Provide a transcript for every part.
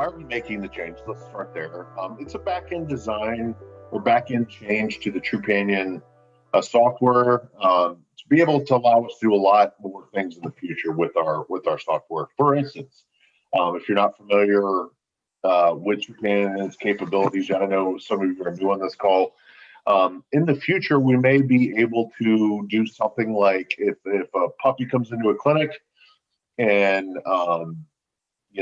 are we making the change? Let's start there. It's a back-end design or back-end change to the Trupanion software to be able to allow us to do a lot more things in the future with our software. For instance, if you're not familiar with Trupanion and its capabilities, I know some of you are new on this call. In the future, we may be able to do something like if a puppy comes into a clinic and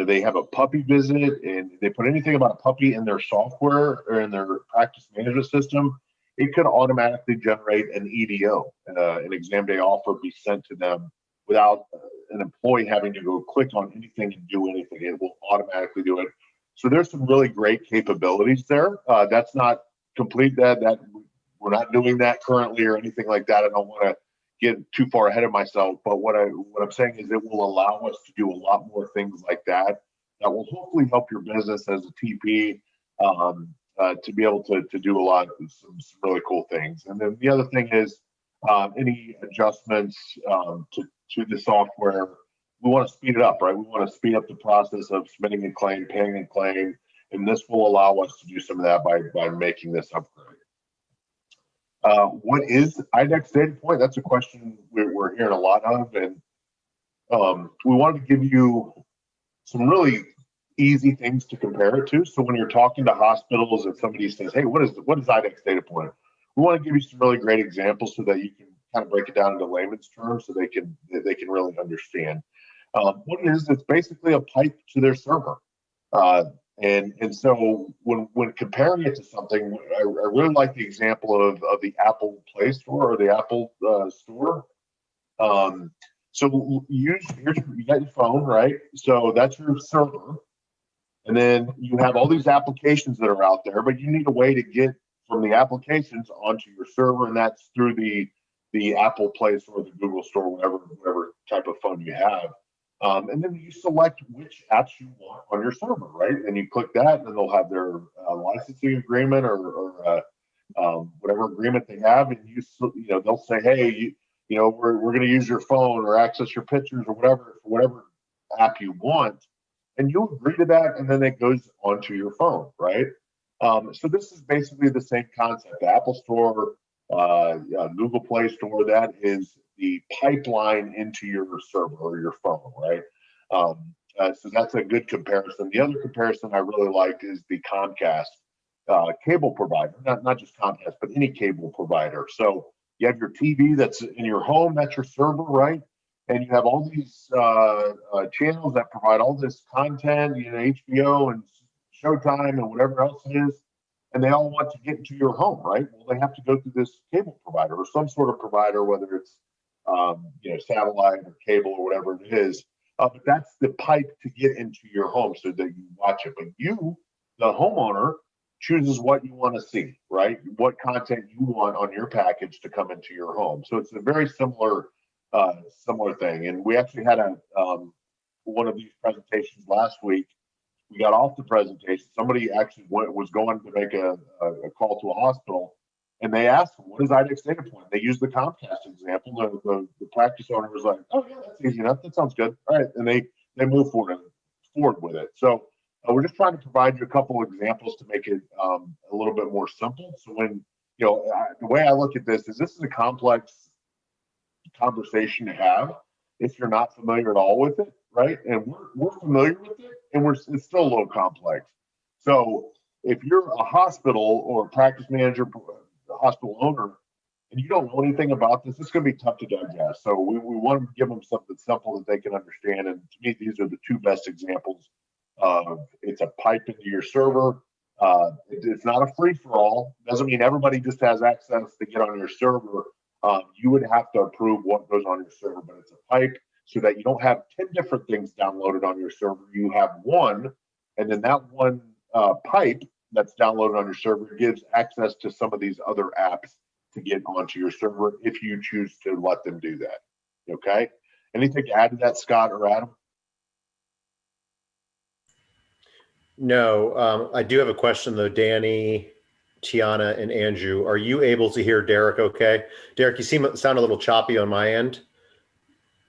they have a puppy visit and they put anything about a puppy in their software or in their practice management system, it could automatically generate an EDO, an exam day offer, be sent to them without an employee having to go click on anything and do anything. It will automatically do it. So there's some really great capabilities there. That's not complete. That we're not doing that currently or anything like that. I don't want to get too far ahead of myself, but what I'm saying is it will allow us to do a lot more things like that will hopefully help your business as a TP to be able to do a lot of some really cool things. And then the other thing is any adjustments to the software. We want to speed it up, right? We want to speed up the process of submitting a claim, paying a claim, and this will allow us to do some of that by making this upgrade. What is Idexx Datapoint? That's a question we're hearing a lot of, and we wanted to give you some really easy things to compare it to. So when you're talking to hospitals and somebody says, "Hey, what is Idexx Datapoint?" We want to give you some really great examples so that you can kind of break it down into layman's terms so they can really understand. What it is, it's basically a pipe to their server. And so when comparing it to something, I really like the example of the Apple Play Store or the Apple Store. So you got your phone, right? So that's your server. And then you have all these applications that are out there, but you need a way to get from the applications onto your server, and that's through the Apple Play Store, the Google Store, whatever type of phone you have. And then you select which apps you want on your server, right? And you click that, and then they'll have their licensing agreement or whatever agreement they have, and they'll say, hey, we're going to use your phone or access your pictures or whatever app you want, and you'll agree to that, and then it goes onto your phone, right? So this is basically the same concept. The Apple Store, Google Play Store, that is the pipeline into your server or your phone, right? So that's a good comparison. The other comparison I really like is the Comcast cable provider, not just Comcast, but any cable provider. So you have your TV that's in your home, that's your server, right? And you have all these channels that provide all this content, HBO and Showtime and whatever else it is, and they all want to get into your home, right? Well, they have to go through this cable provider or some sort of provider, whether it's satellite or cable or whatever it is. But that's the pipe to get into your home so that you watch it. But you, the homeowner, chooses what you want to see, right? What content you want on your package to come into your home. So it's a very similar thing. And we actually had one of these presentations last week. We got off the presentation. Somebody actually was going to make a call to a hospital, and they asked them, what is Idexx Datapoint? They used the Comcast example. The practice owner was like, oh, yeah, that's easy enough. That sounds good. All right. And they moved forward with it. So we're just trying to provide you a couple of examples to make it a little bit more simple. So when, the way I look at this is a complex conversation to have if you're not familiar at all with it, right? And we're familiar with it, and it's still a little complex. So if you're a hospital or a practice manager, a hospital owner, and you don't know anything about this, it's going to be tough to digest. So we want to give them something simple that they can understand. And to me, these are the two best examples of it's a pipe into your server. It's not a free-for-all. Doesn't mean everybody just has access to get on your server. You would have to approve what goes on your server, but it's a pipe so that you don't have 10 different things downloaded on your server. You have one, and then that one pipe that's downloaded on your server gives access to some of these other apps to get onto your server if you choose to let them do that. Okay? Anything to add to that, Scott or Adam? No, I do have a question though. Danny, Tiana, and Andrew, are you able to hear Derek okay? Derek, you sound a little choppy on my end.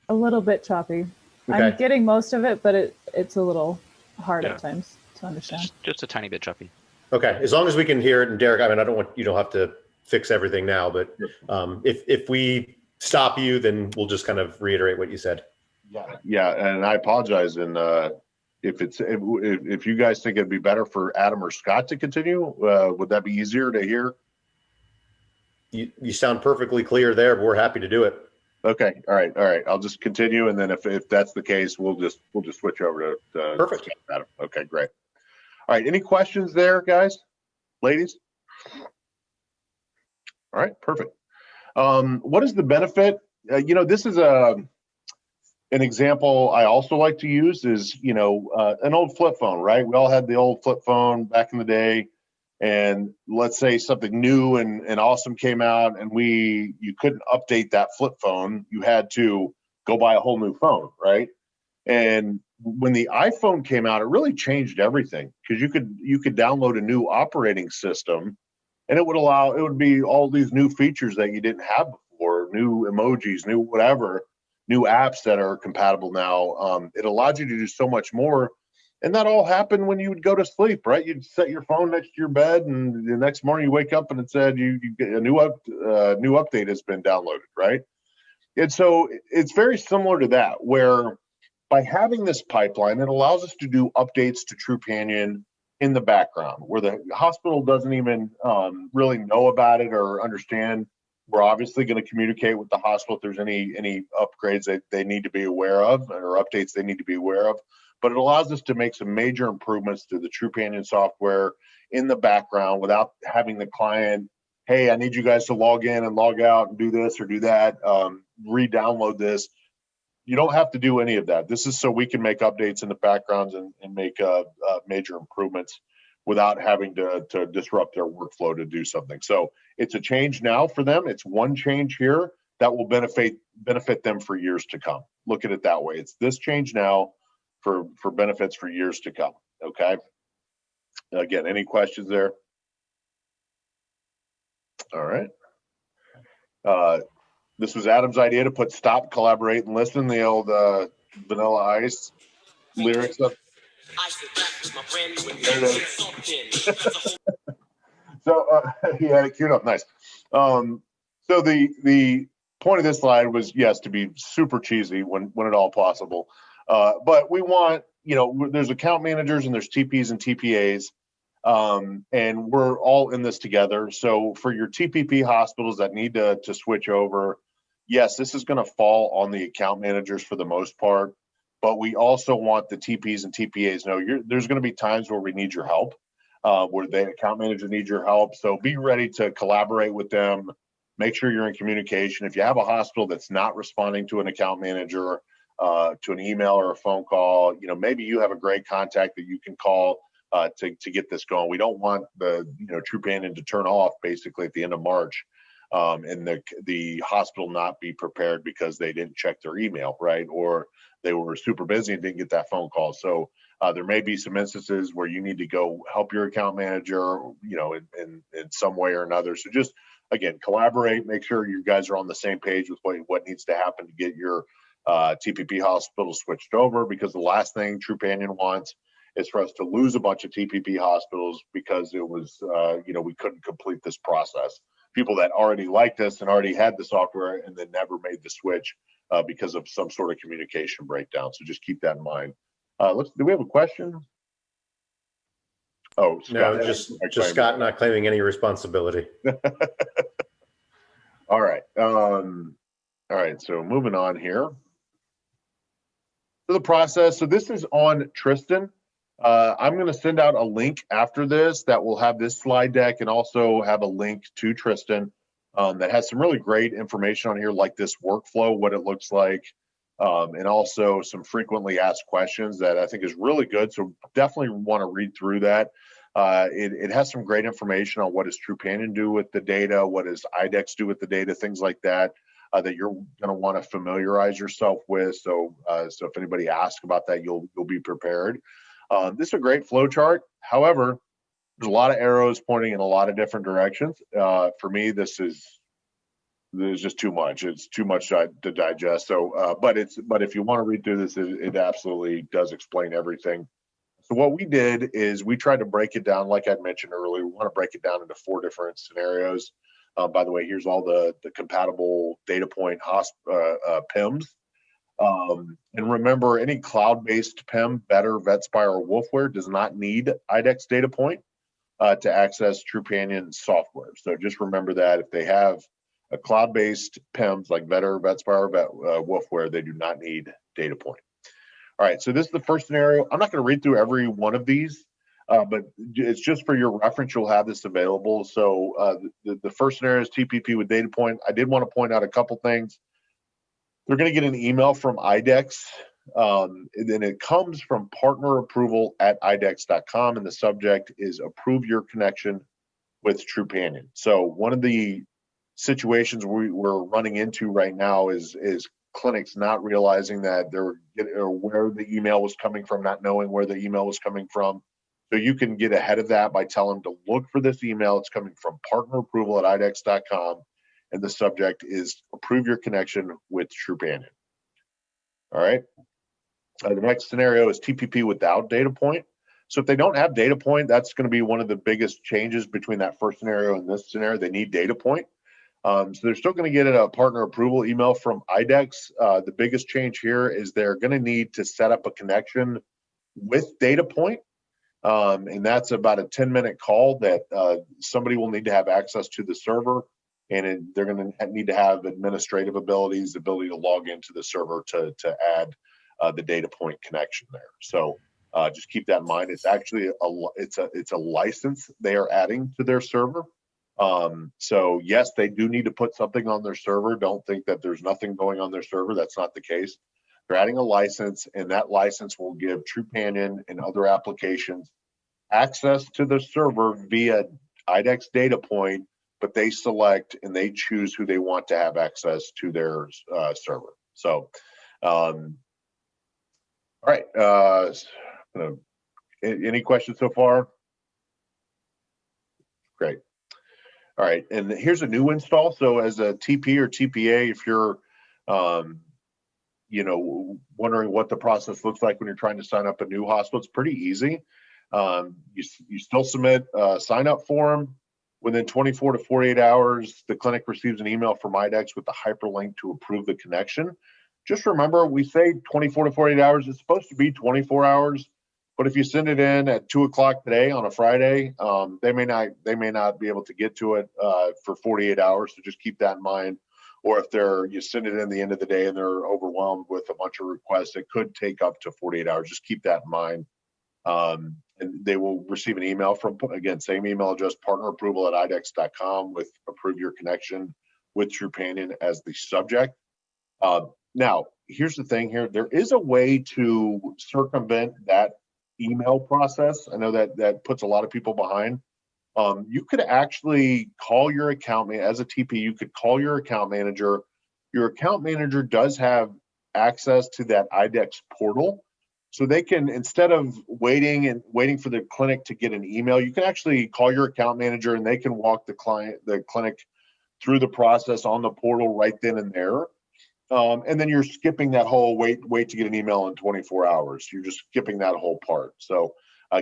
A little bit choppy. Okay. I'm getting most of it, but it's a little hard at times. to understand. Just a tiny bit choppy. Okay, as long as we can hear it. And Derek, I mean, you don't have to fix everything now, but if we stop you, then we'll just kind of reiterate what you said. Yeah, and I apologize. And if you guys think it'd be better for Adam or Scott to continue, would that be easier to hear? You sound perfectly clear there, but we're happy to do it. Okay, all right. I'll just continue, and then if that's the case, we'll just switch over to Perfect. Scott and Adam. Okay, great. All right, any questions there, guys, ladies? All right, perfect. What is the benefit? This is an example I also like to use is, an old flip phone, right? We all had the old flip phone back in the day, and let's say something new and awesome came out, and you couldn't update that flip phone. You had to go buy a whole new phone, right? And when the iPhone came out, it really changed everything, because you could download a new operating system, and it would be all these new features that you didn't have before, new emojis, new whatever, new apps that are compatible now. It allowed you to do so much more. And that all happened when you would go to sleep, right? You'd set your phone next to your bed, and the next morning you wake up and it said you get a new update has been downloaded, right? And so it's very similar to that, where by having this pipeline, it allows us to do updates to Trupanion in the background, where the hospital doesn't even really know about it or understand. We're obviously going to communicate with the hospital if there's any upgrades that they need to be aware of, or updates they need to be aware of. But it allows us to make some major improvements to the Trupanion software in the background without having the client, hey, I need you guys to log in and log out and do this or do that, re-download this. You don't have to do any of that. This is so we can make updates in the backgrounds and make major improvements without having to disrupt their workflow to do something. So it's a change now for them. It's one change here that will benefit them for years to come. Look at it that way. It's this change now for benefits for years to come. Okay. Again, any questions there? All right. This was Adam's idea to put stop, collaborate, and listen, the old Vanilla Ice lyrics up. There it is. So he had it queued up. Nice. So the point of this slide was, yes, to be super cheesy when at all possible. But we want, there's account managers and there's TPs and TPAs, and we're all in this together. So for your TPP hospitals that need to switch over, yes, this is going to fall on the account managers for the most part, but we also want the TPs and TPAs know there's going to be times where we need your help, where the account manager needs your help. So be ready to collaborate with them. Make sure you're in communication. If you have a hospital that's not responding to an account manager, to an email or a phone call, maybe you have a great contact that you can call to get this going. We don't want the Trupanion to turn off basically at the end of March, and the hospital not be prepared because they didn't check their email, right? Or they were super busy and didn't get that phone call. So there may be some instances where you need to go help your account manager, in some way or another. So just, again, collaborate, make sure you guys are on the same page with what needs to happen to get your TPP hospitals switched over, because the last thing Trupanion wants is for us to lose a bunch of TPP hospitals because it was, we couldn't complete this process. People that already liked us and already had the software and then never made the switch because of some sort of communication breakdown. So just keep that in mind. Do we have a question? Oh, Scott. No, just Scott not claiming any responsibility. All right. All right. So moving on here. So the process. So this is on Tristan. I'm going to send out a link after this that will have this slide deck and also have a link to Tristan that has some really great information on here, like this workflow, what it looks like, and also some frequently asked questions that I think is really good. So definitely want to read through that. It has some great information on what does Trupanion do with the data, what does Idexx do with the data, things like that, that you're going to want to familiarize yourself with. So if anybody asks about that, you'll be prepared. This is a great flow chart. However, there's a lot of arrows pointing in a lot of different directions. For me, there's just too much. It's too much to digest. So, but if you want to read through this, it absolutely does explain everything. So what we did is we tried to break it down, like I mentioned earlier. We want to break it down into 4 different scenarios. By the way, here's all the compatible Datapoint PIMs. And remember, any cloud-based PIM, Better, Vetspire, or Wolfware does not need Idexx Datapoint to access Trupanion software. So just remember that if they have a cloud-based PIMs like Better, Vetspire, Wolfware, they do not need Datapoint. All right, so this is the first scenario. I'm not going to read through every one of these, but it's just for your reference. You'll have this available. So the first scenario is TPP with Datapoint. I did want to point out a couple things. They're going to get an email from Idexx, and then it comes from partnerapproval@idexx.com, and the subject is approve your connection with Trupanion. So one of the situations we're running into right now is clinics not realizing that they're where the email was coming from, not knowing where the email was coming from. So you can get ahead of that by telling them to look for this email. It's coming from partnerapproval@idexx.com, and the subject is approve your connection with Trupanion. All right. The next scenario is TPP without Datapoint. So if they don't have Datapoint, that's going to be one of the biggest changes between that first scenario and this scenario. They need Datapoint. So they're still going to get a partner approval email from Idexx. The biggest change here is they're going to need to set up a connection with Datapoint. And that's about a 10-minute call that somebody will need to have access to the server. And they're going to need to have administrative abilities, the ability to log into the server to add the Datapoint connection there. So just keep that in mind. It's actually it's a license they are adding to their server. So yes, they do need to put something on their server. Don't think that there's nothing going on their server. That's not the case. They're adding a license, and that license will give Trupanion and other applications access to the server via Idexx Datapoint, but they select and they choose who they want to have access to their server. So, all right. Any questions so far? Great. All right, and here's a new install. So as a TP or TPA, if you're, wondering what the process looks like when you're trying to sign up a new hospital, it's pretty easy. You still submit a sign-up form. Within 24 to 48 hours, the clinic receives an email from Idexx with the hyperlink to approve the connection. Just remember, we say 24 to 48 hours. It's supposed to be 24 hours. But if you send it in at 2 o'clock today on a Friday, they may not be able to get to it for 48 hours. So just keep that in mind. Or if you send it in the end of the day and they're overwhelmed with a bunch of requests, it could take up to 48 hours. Just keep that in mind. And they will receive an email from, again, same email address, partnerapproval@idexx.com with approve your connection with Trupanion as the subject. Now, here's the thing here. There is a way to circumvent that email process. I know that puts a lot of people behind. You could actually call your account manager as a TP. You could call your account manager. Your account manager does have access to that Idexx portal, so they can, instead of waiting for the clinic to get an email, you can actually call your account manager and they can walk the clinic through the process on the portal right then and there. And then you're skipping that whole wait to get an email in 24 hours. You're just skipping that whole part. So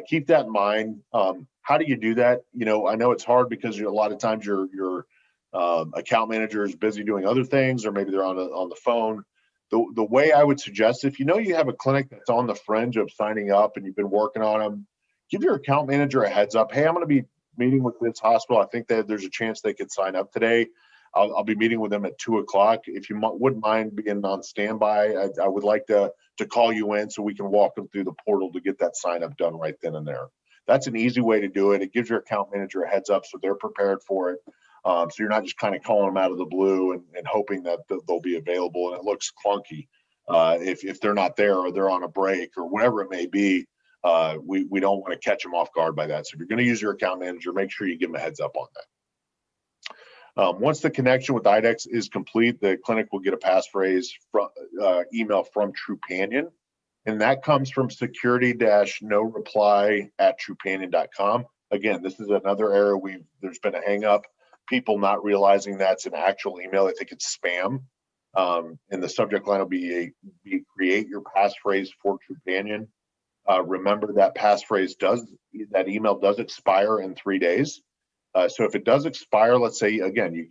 keep that in mind. How do you do that? I know it's hard because a lot of times your account manager is busy doing other things, or maybe they're on the phone. The way I would suggest, if you have a clinic that's on the fringe of signing up and you've been working on them, give your account manager a heads up. Hey, I'm going to be meeting with this hospital. I think that there's a chance they could sign up today. I'll be meeting with them at 2 o'clock. If you wouldn't mind being on standby, I would like to call you in so we can walk them through the portal to get that sign up done right then and there. That's an easy way to do it. It gives your account manager a heads up so they're prepared for it. So you're not just kind of calling them out of the blue and hoping that they'll be available, and it looks clunky if they're not there or they're on a break or whatever it may be. We don't want to catch them off guard by that. So if you're going to use your account manager, make sure you give them a heads up on that. Once the connection with Idexx is complete, the clinic will get a passphrase email from Trupanion, and that comes from security-no-reply@trupanion.com. Again, this is another area there's been a hang up. People not realizing that's an actual email. They think it's spam. And the subject line will be create your passphrase for Trupanion. Remember that that email does expire in 3 days. So if it does expire, let's say again,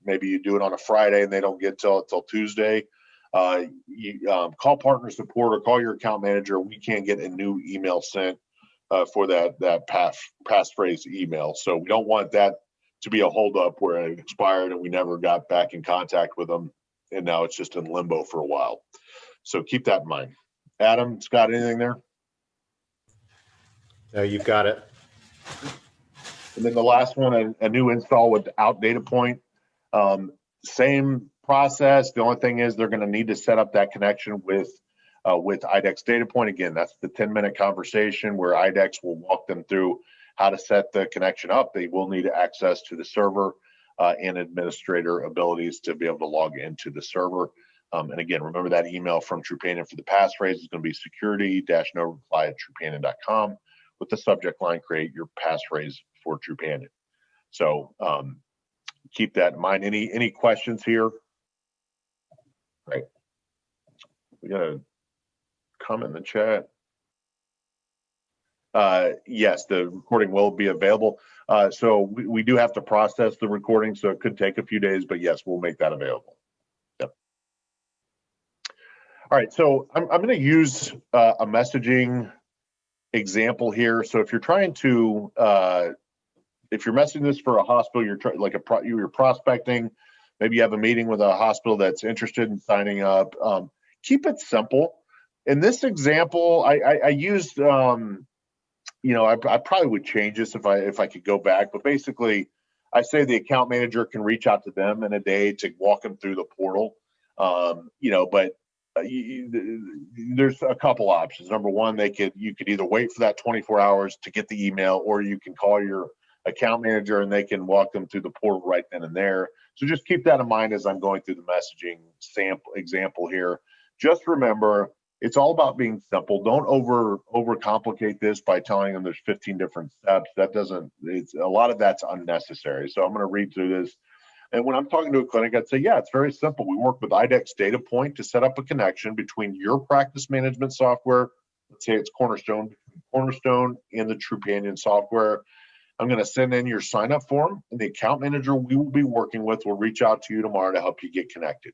maybe you do it on a Friday and they don't get till Tuesday, you call partner support or call your account manager. We can't get a new email sent for that passphrase email. So we don't want that to be a holdup where it expired and we never got back in contact with them, and now it's just in limbo for a while. So keep that in mind. Adam, Scott, anything there? No, you've got it. And then the last one, a new install without Datapoint. Same process. The only thing is they're going to need to set up that connection with Idexx Datapoint. Again, that's the 10-minute conversation where Idexx will walk them through how to set the connection up. They will need access to the server and administrator abilities to be able to log into the server. And again, remember that email from Trupanion for the passphrase is going to be security-no-reply@trupanion.com with the subject line, create your passphrase for Trupanion. So keep that in mind. Any questions here? Right. We got a comment in the chat. Yes, the recording will be available. So we do have to process the recording, so it could take a few days, but yes, we'll make that available. Yep. All right, so I'm going to use a messaging example here. So if you're trying to, if you're messaging this for a hospital, you're prospecting, maybe you have a meeting with a hospital that's interested in signing up. Keep it simple. In this example, I used, I probably would change this if I could go back, but basically, I say the account manager can reach out to them in a day to walk them through the portal. But there's a couple options. Number one, you could either wait for that 24 hours to get the email, or you can call your account manager and they can walk them through the portal right then and there. So just keep that in mind as I'm going through the messaging sample example here. Just remember, it's all about being simple. Don't overcomplicate this by telling them there's 15 different steps. It's a lot of that's unnecessary. So I'm going to read through this. And when I'm talking to a clinic, I'd say, yeah, it's very simple. We work with Idexx Datapoint to set up a connection between your practice management software. Let's say it's Cornerstone and the Trupanion software. I'm going to send in your sign-up form, and the account manager we will be working with will reach out to you tomorrow to help you get connected.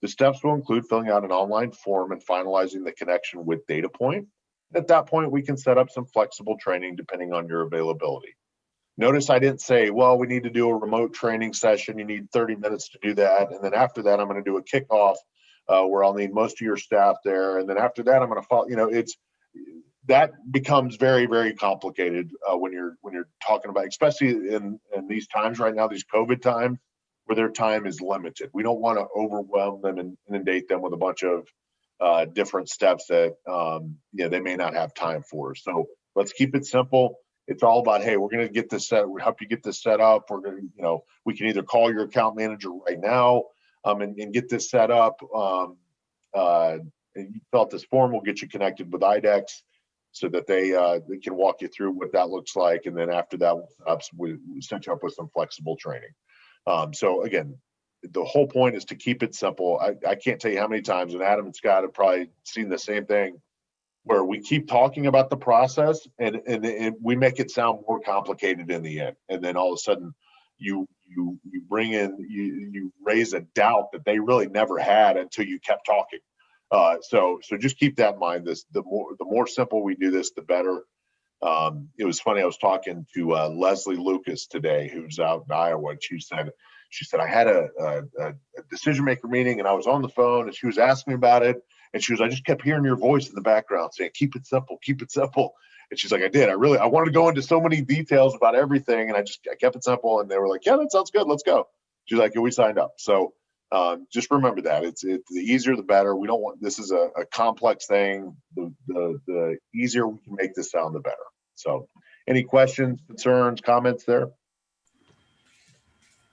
The steps will include filling out an online form and finalizing the connection with Datapoint. At that point, we can set up some flexible training depending on your availability. Notice I didn't say, well, we need to do a remote training session. You need 30 minutes to do that. And then after that, I'm going to do a kickoff where I'll need most of your staff there. And then after that, I'm going to follow, that becomes very, very complicated when you're talking about, especially in these times right now, these COVID times, where their time is limited. We don't want to overwhelm them and inundate them with a bunch of different steps that they may not have time for. So let's keep it simple. It's all about, hey, we're going to get this set. We'll help you get this set up. We're going to, we can either call your account manager right now and get this set up. And you fill out this form. We'll get you connected with Idexx so that they can walk you through what that looks like. And then after that, we'll set you up with some flexible training. So again, the whole point is to keep it simple. I can't tell you how many times, and Adam and Scott have probably seen the same thing, where we keep talking about the process and we make it sound more complicated in the end. And then all of a sudden you raise a doubt that they really never had until you kept talking. So just keep that in mind. The more simple we do this, the better. It was funny. I was talking to Leslie Lucas today, who's out in Iowa, and she said I had a decision maker meeting and I was on the phone and she was asking me about it. And she was, I just kept hearing your voice in the background saying, keep it simple, keep it simple. And she's like, I did. I wanted to go into so many details about everything. And I kept it simple. And they were like, yeah, that sounds good. Let's go. She's like, yeah, we signed up. So just remember that it's the easier, the better. We don't want, this is a complex thing. The easier we can make this sound, the better. So any questions, concerns, comments there?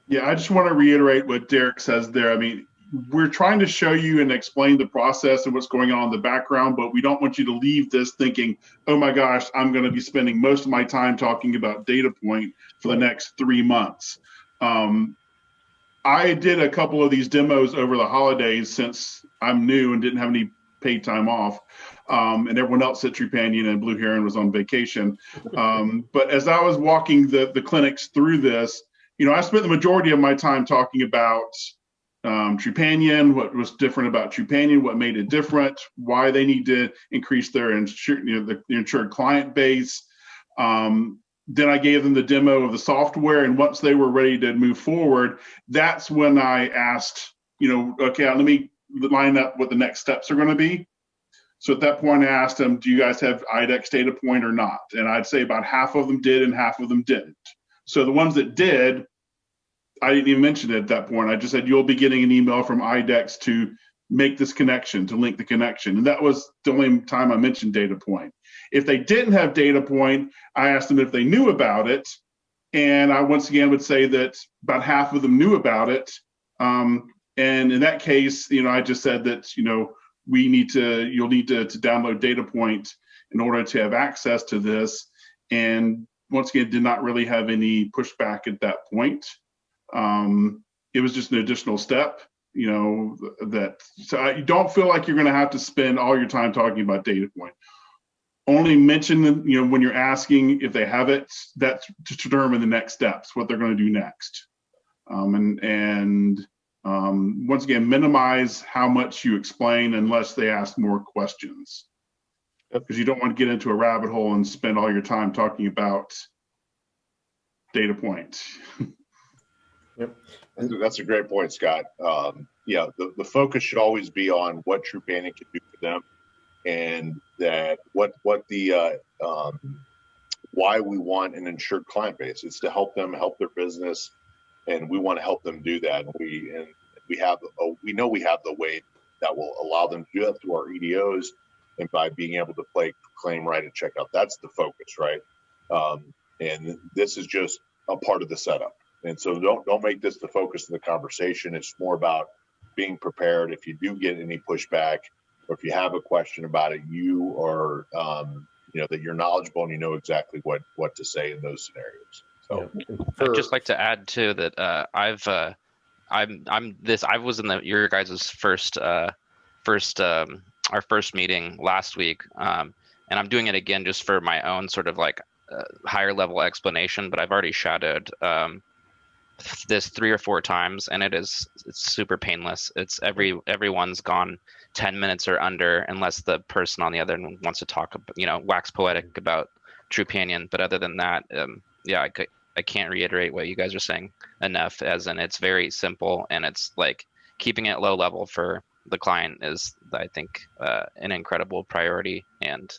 Yeah, I just want to reiterate what Derek says there. I mean, we're trying to show you and explain the process and what's going on in the background, but we don't want you to leave this thinking, oh my gosh, I'm going to be spending most of my time talking about Datapoint for the next 3 months. I did a couple of these demos over the holidays since I'm new and didn't have any paid time off. and everyone else at Trupanion and Blue Heron was on vacation. But as I was walking the clinics through this, I spent the majority of my time talking about Trupanion, what was different about Trupanion, what made it different, why they need to increase their the insured client base. Then I gave them the demo of the software, and once they were ready to move forward, that's when I asked, okay, let me line up what the next steps are going to be. So at that point, I asked them, do you guys have Idexx Datapoint or not? And I'd say about half of them did and half of them didn't. So the ones that did, I didn't even mention it at that point. I just said, you'll be getting an email from Idexx to make this connection, to link the connection. And that was the only time I mentioned Datapoint. If they didn't have Datapoint, I asked them if they knew about it. And I once again would say that about half of them knew about it. And in that case, I just said that, you'll need to download Datapoint in order to have access to this. And once again, did not really have any pushback at that point. It was just an additional step, so you don't feel like you're going to have to spend all your time talking about Datapoint. Only mention them, when you're asking if they have it, that's to determine the next steps, what they're going to do next. Once again, minimize how much you explain unless they ask more questions, because you don't want to get into a rabbit hole and spend all your time talking about Datapoint. Yep. That's a great point, Scott. The focus should always be on what Trupanion can do for them, and that what the why we want an insured client base. It's to help them help their business, and we want to help them do that. And we know we have the way that will allow them to do that through our EDOs and by being able to claim, write, and check out. That's the focus, right? And this is just a part of the setup. And so don't make this the focus of the conversation. It's more about being prepared. If you do get any pushback, or if you have a question about it, you are, that you're knowledgeable and you know exactly what to say in those scenarios. So I'd just like to add too that I was in your guys' first meeting last week, and I'm doing it again just for my own sort of like higher level explanation. But I've already shadowed this 3 or 4 times, and it's super painless. It's everyone's gone 10 minutes or under, unless the person on the other end wants to talk, wax poetic about Trupanion. But other than that, I can't reiterate what you guys are saying enough, as in it's very simple, and it's like keeping it low level for the client is, I think, an incredible priority. And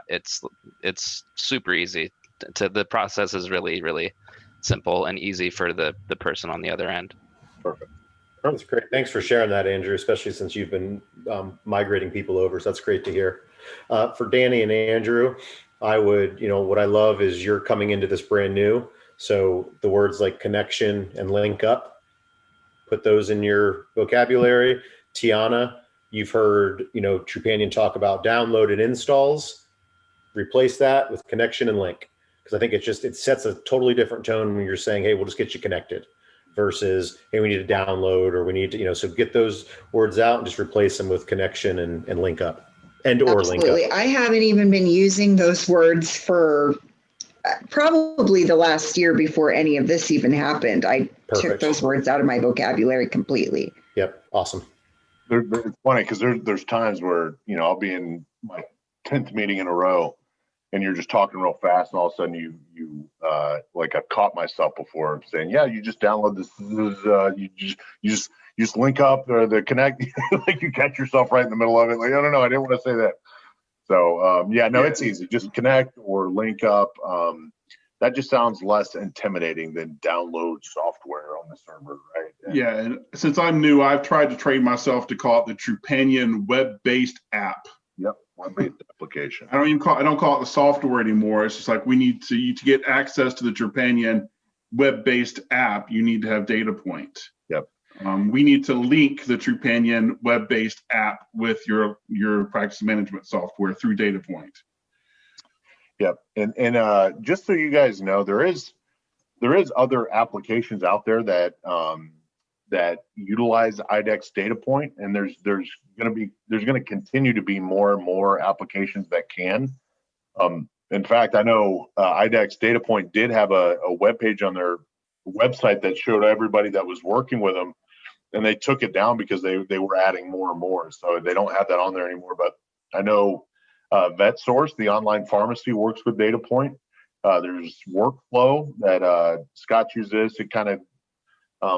it's super easy. The process is really, really simple and easy for the person on the other end. Perfect. That's great. Thanks for sharing that, Andrew, especially since you've been migrating people over. So that's great to hear. For Danny and Andrew, I would, what I love is you're coming into this brand new. So the words like connection and link up, put those in your vocabulary. Tiana, you've heard, Trupanion talk about download and installs. Replace that with connection and link. Because I think it sets a totally different tone when you're saying, hey, we'll just get you connected, versus, hey, we need to download, or we need to, so get those words out and just replace them with connection and link up, and or Absolutely. link up. I haven't even been using those words for probably the last year before any of this even happened. I took those words out of my vocabulary completely. Yep. Awesome. It's funny because there's times where, I'll be in my 10th meeting in a row, and you're just talking real fast, and all of a sudden you like I've caught myself before saying, yeah, you just download this, you just link up the connect, like you catch yourself right in the middle of it. Like, I don't know, I didn't want to say that. So it's easy. Just connect or link up. That just sounds less intimidating than download software on the server, right? Yeah, and since I'm new, I've tried to train myself to call it the Trupanion web-based app. Yep, web-based application. I don't call it the software anymore. It's just like we need to get access to the Trupanion web-based app. You need to have Datapoint. Yep. We need to link the Trupanion web-based app with your practice management software through Datapoint. Yep. And just so you guys know, there is other applications out there that that utilize Idexx Datapoint, and there's going to continue to be more and more applications that can. In fact, I know Idexx Datapoint did have a web page on their website that showed everybody that was working with them, and they took it down because they were adding more and more. So they don't have that on there anymore. But I know VetSource, the online pharmacy, works with Datapoint. There's Workflow that Scott uses. It kind of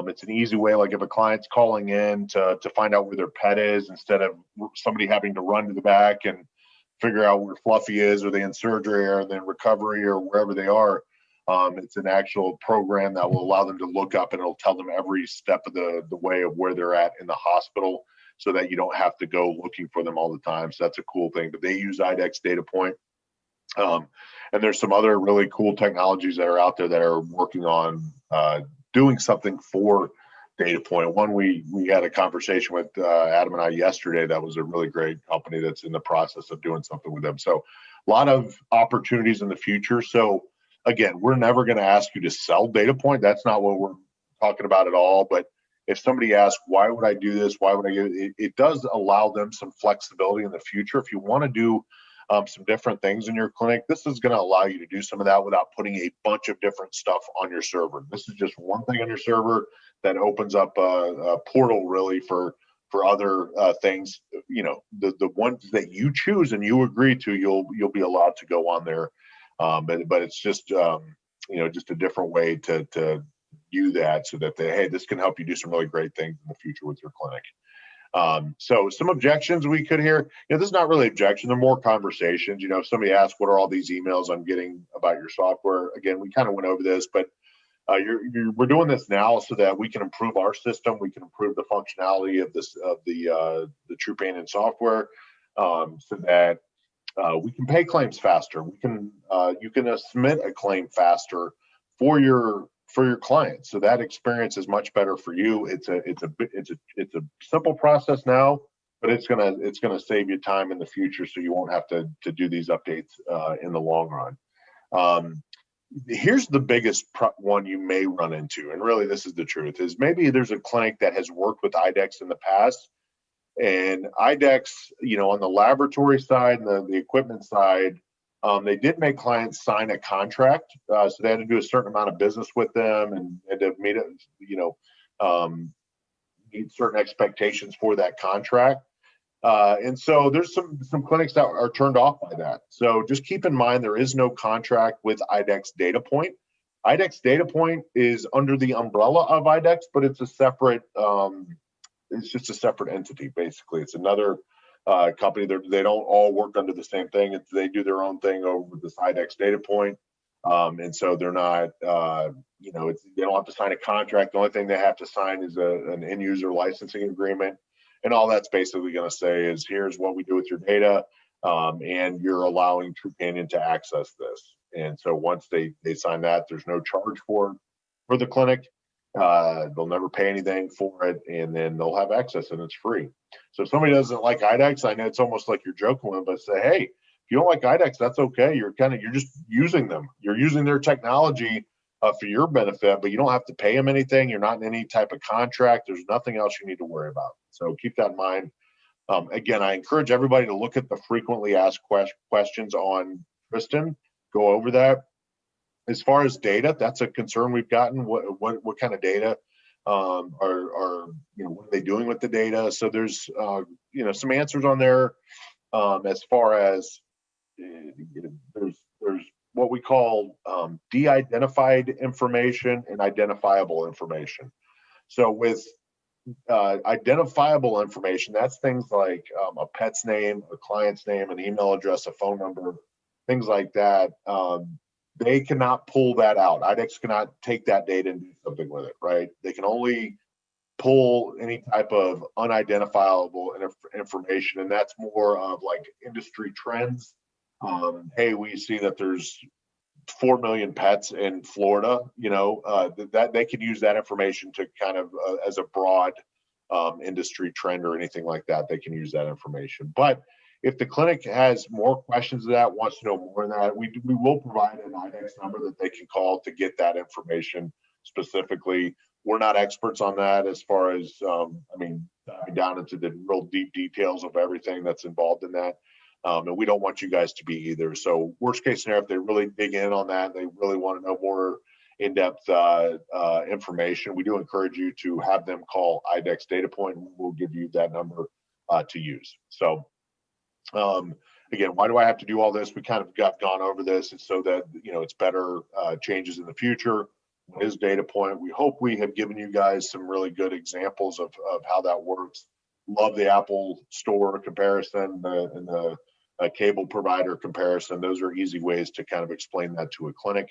it's an easy way, like if a client's calling in to find out where their pet is, instead of somebody having to run to the back and figure out where Fluffy is, or they in surgery or then recovery or wherever they are. It's an actual program that will allow them to look up, and it'll tell them every step of the way of where they're at in the hospital, so that you don't have to go looking for them all the time. So that's a cool thing. But they use Idexx Datapoint. And there's some other really cool technologies that are out there that are working on doing something for Datapoint. One, we had a conversation with Adam and I yesterday. That was a really great company that's in the process of doing something with them. So a lot of opportunities in the future. So again, we're never going to ask you to sell Datapoint. That's not what we're talking about at all. But if somebody asks, why would I do this? Why would I do it? It does allow them some flexibility in the future. If you want to do some different things in your clinic, this is going to allow you to do some of that without putting a bunch of different stuff on your server. This is just one thing on your server that opens up a portal really for other things. You know, the ones that you choose and you agree to, you'll be allowed to go on there. But it's just just a different way to do that, so that hey, this can help you do some really great things in the future with your clinic. So some objections we could hear, this is not really objection, they're more conversations. If somebody asks, what are all these emails I'm getting about your software? Again, we kind of went over this, but we're doing this now so that we can improve our system. We can improve the functionality of the Trupanion software, so that we can pay claims faster. You can submit a claim faster for your clients, so that experience is much better for you. It's a simple process now, but it's gonna save you time in the future, so you won't have to do these updates in the long run. Here's the biggest one you may run into, and really this is the truth, is maybe there's a clinic that has worked with Idexx in the past, and Idexx, on the laboratory side and the equipment side, they did make clients sign a contract, so they had to do a certain amount of business with them and to meet certain expectations for that contract. And so there's some clinics that are turned off by that. So just keep in mind, there is no contract with Idexx Datapoint. Idexx Datapoint is under the umbrella of Idexx, but it's a separate, it's just a separate entity, basically. It's another company. They don't all work under the same thing. They do their own thing over with this Idexx Datapoint. And so they're not, they don't have to sign a contract. The only thing they have to sign is an end user licensing agreement. And all that's basically going to say is, here's what we do with your data, and you're allowing Trupanion to access this. And so once they sign that, there's no charge for the clinic. They'll never pay anything for it, and then they'll have access, and it's free. So if somebody doesn't like Idexx, I know it's almost like you're joking with them, but say, hey, if you don't like Idexx, that's okay. You're just using them. You're using their technology for your benefit, but you don't have to pay them anything. You're not in any type of contract. There's nothing else you need to worry about. So keep that in mind. Again, I encourage everybody to look at the frequently asked questions on Tristan. Go over that. As far as data, that's a concern we've gotten. What kind of data are what are they doing with the data? So there's some answers on there. As far as there's what we call de-identified information and identifiable information. So with identifiable information, that's things like a pet's name, a client's name, an email address, a phone number, things like that. They cannot pull that out. Idexx cannot take that data and do something with it, right? They can only pull any type of unidentifiable information, and that's more of like industry trends. Hey, we see that there's 4 million pets in Florida, that they can use that information to kind of as a broad industry trend or anything like that. They can use that information. But if the clinic has more questions of that, wants to know more than that, we will provide an Idexx number that they can call to get that information specifically we're not experts on that as far as, I mean, diving down into the real deep details of everything that's involved in that. And we don't want you guys to be either. So worst case scenario, if they really dig in on that, they really want to know more in-depth information, we do encourage you to have them call Idexx Datapoint, and we'll give you that number to use. So again, why do I have to do all this? We kind of gone over this, and so that, you know, it's better changes in the future. What is Datapoint? We hope we have given you guys some really good examples of how that works. Love the Apple Store comparison and the cable provider comparison. Those are easy ways to kind of explain that to a clinic.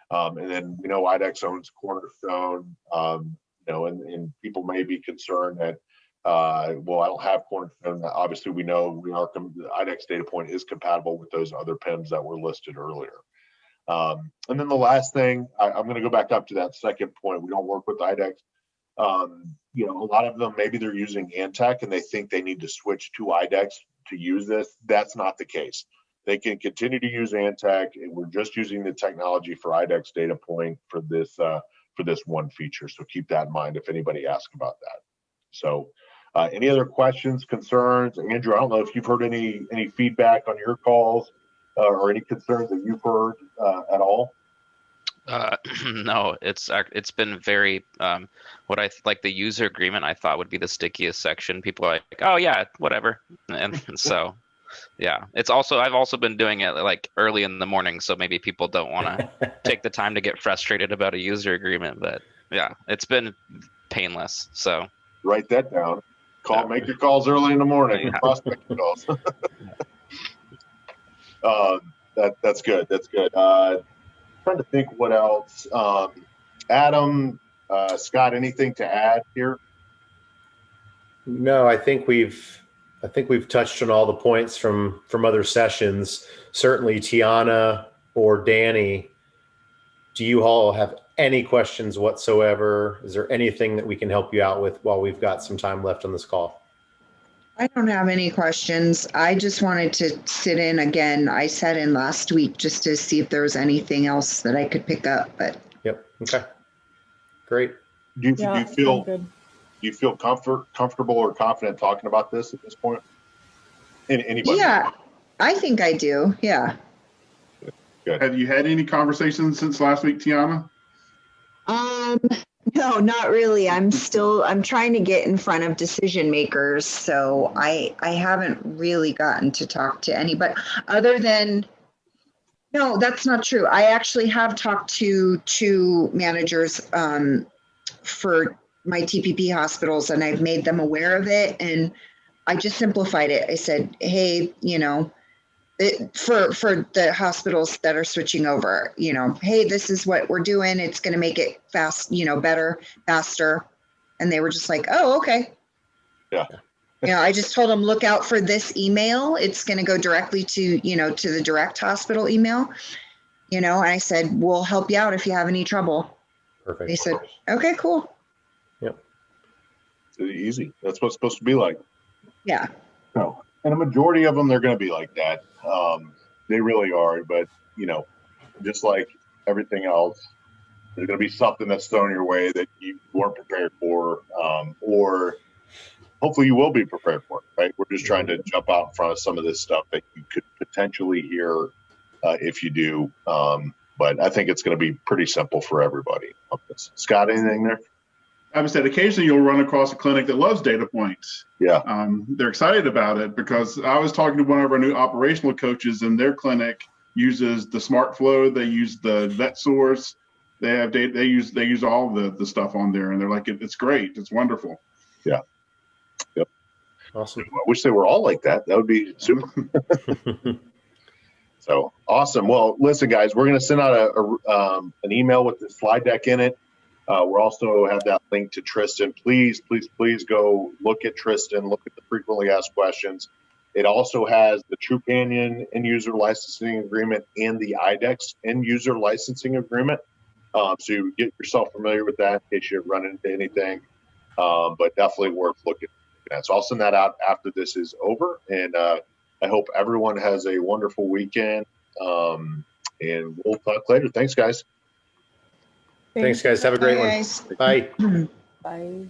And then, you know, Idexx owns Cornerstone, you know, and people may be concerned that, well, I don't have Cornerstone. Obviously, we know Idexx Datapoint is compatible with those other PIMs that were listed earlier. And then the last thing, I'm going to go back up to that second point. We don't work with Idexx. You know, a lot of them, maybe they're using Antec and they think they need to switch to Idexx to use this. That's not the case. They can continue to use Antec, and we're just using the technology for Idexx Datapoint for this one feature. So keep that in mind if anybody asks about that. So any other questions, concerns? Andrew, I don't know if you've heard any feedback on your calls or any concerns that you've heard at all. No, it's been very what I like the user agreement I thought would be the stickiest section. People are like, oh yeah, whatever, and so yeah, I've also been doing it like early in the morning, so maybe people don't want to take the time to get frustrated about a user agreement. But yeah, it's been painless. So write that down. Make your calls early in the morning. Yeah. Prospect calls. That's good. That's good. Trying to think what else. Adam, Scott, anything to add here? No, I think we've touched on all the points from other sessions. Certainly, Tiana or Danny, do you all have any questions whatsoever? Is there anything that we can help you out with while we've got some time left on this call? I don't have any questions. I just wanted to sit in again. I sat in last week just to see if there was anything else that I could pick up. But yep. Okay. Great. Do you feel comfortable or confident talking about this at this point? Anybody? Yeah, I think I do. Yeah. Good. Have you had any conversations since last week, Tiana? No, not really. I'm trying to get in front of decision makers. So I haven't really gotten to talk to anybody other than, no, that's not true. I actually have talked to two managers for my TPP hospitals, and I've made them aware of it. And I just simplified it. I said, hey, you know, for the hospitals that are switching over, you know, hey, this is what we're doing. It's going to make it fast, you know, better, faster. And they were just like, oh, okay. Yeah. You know, I just told them, look out for this email. It's going to go directly to, you know, to the direct hospital email, you know, and I said, we'll help you out if you have any trouble. Perfect. They said, okay, cool. Yep. It's easy. That's what it's supposed to be like. Yeah. No. And a majority of them, they're going to be like that. They really are. But, you know, just like everything else, there's going to be something that's thrown your way that you weren't prepared for, or hopefully you will be prepared for it, right? We're just trying to jump out in front of some of this stuff that you could potentially hear if you do. But I think it's going to be pretty simple for everybody. Scott, anything there? I would say occasionally you'll run across a clinic that loves Datapoint. Yeah. They're excited about it because I was talking to one of our new operational coaches, and their clinic uses the SmartFlow. They use the VetSource. They have data. They use all the stuff on there, and they're like, it's great. It's wonderful. Yeah. Yep. Awesome. I wish they were all like that. That would be super. So awesome. Well, listen, guys, we're going to send out an email with the slide deck in it. We'll also have that link to Tristan. Please go look at Tristan, look at the frequently asked questions. It also has the Trupanion end user licensing agreement and the Idexx end user licensing agreement. So you get yourself familiar with that in case you run into anything, but definitely worth looking at. So I'll send that out after this is over. And I hope everyone has a wonderful weekend. And we'll talk later. Thanks, guys. Thanks, guys. Have a great Bye, one. guys. Bye. Bye.